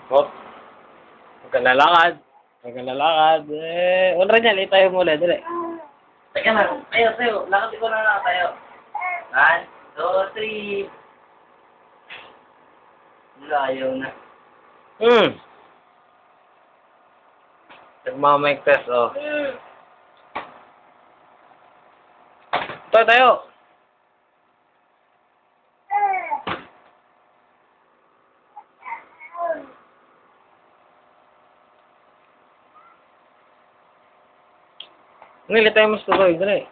Hop. Huwag ka lalakad. Huwag ka lalakad. Unra niya, li tayo mula. Dali. Teka na. Tayo. Lakad ko na tayo. 1, 2, 3. Layo na. Nagmamike test, oh. Tayo. Nili tayo mas tuloy, dali.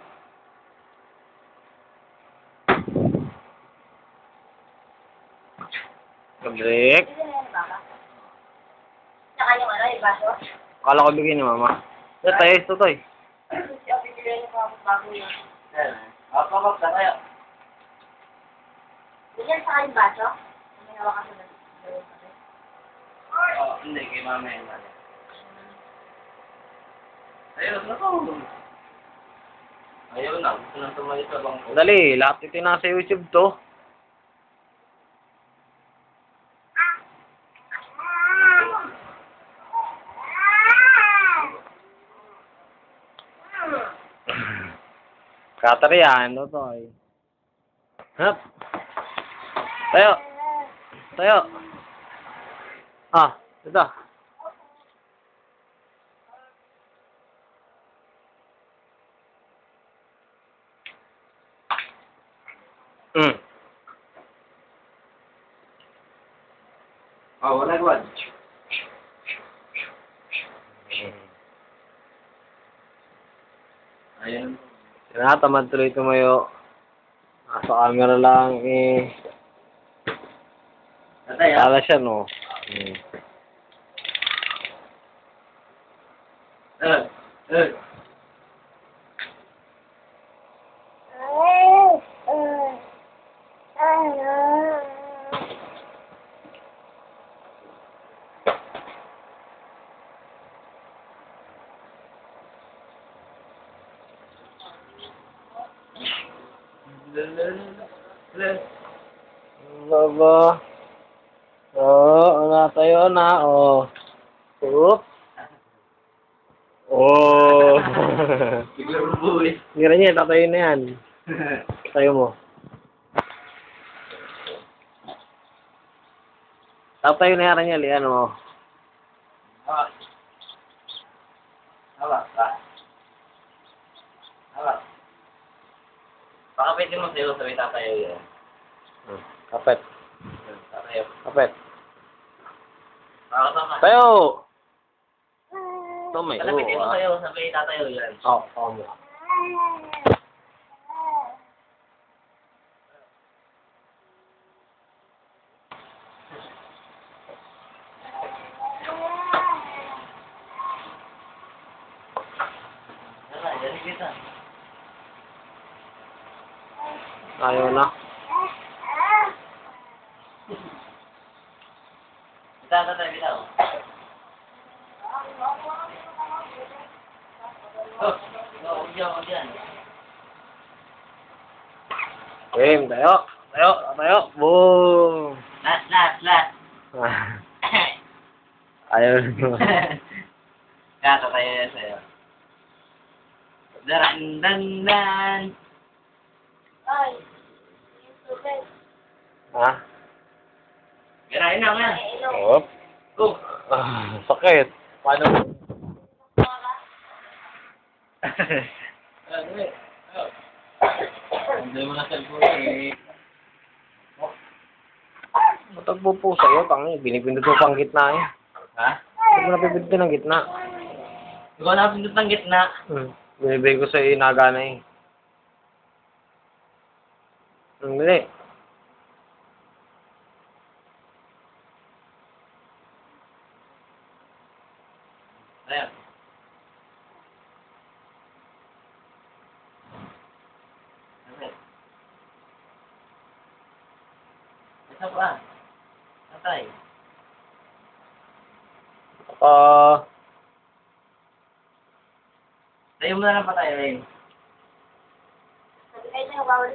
Pag-break. Saka yung yung baso? Akala ko bigyan ni mama. Dali tayo, tutoy. Siya pinili yung mga bago yun. Papapap na tayo. Bigyan saka yung baso? May hawakan sa Hindi, kay mama yun. Ayaw na to. Ayaw na. Gusto nang tumayo sa bangko. Dali, lahat ito nasa YouTube to. Katarian, tutoy. Hop. Tayo. Tayo. Ito. Wala gawad. Ayun. Tinatamad tuloy tumayo. Nasa camera lang, Tatay, Tala siya, no? Baba. Tayo na, Oop. Biglang bubuwi. Gira niya, tatayo na yan. Tayo mo. Tatayo na yan, lian mo. Hawak. Baka pwede mo sa'yo sabi tatayo yun. Kapet. Tatayo. Kapet. Tama. Tayo! Tumay. Kalapitin mo sa'yo sabi tatayo yan. Oo mo. Dali kita. Ayaw na. Tatay bitaw. Huwag yan. Game, tayo. Boom! Last. Ayaw na. Kata tayo yan sa'yo. Dan. Ay, yung tubig. Ha? Ganahin na nga. Oop. Oh. Sakit. Paano mo? Hindi mo na cellphone eh. Matagpo po sa'yo, tangi. Binipindot mo pang gitna eh. Ha? Hindi mo napipindot ng gitna. Ikaw na pindot ng gitna. Binibigay ko sa'yo inagana eh. Dali. Ayan. Isa pa. Tatay. Tayo mo na lang pa tayo rin. Sabi kayo na bawal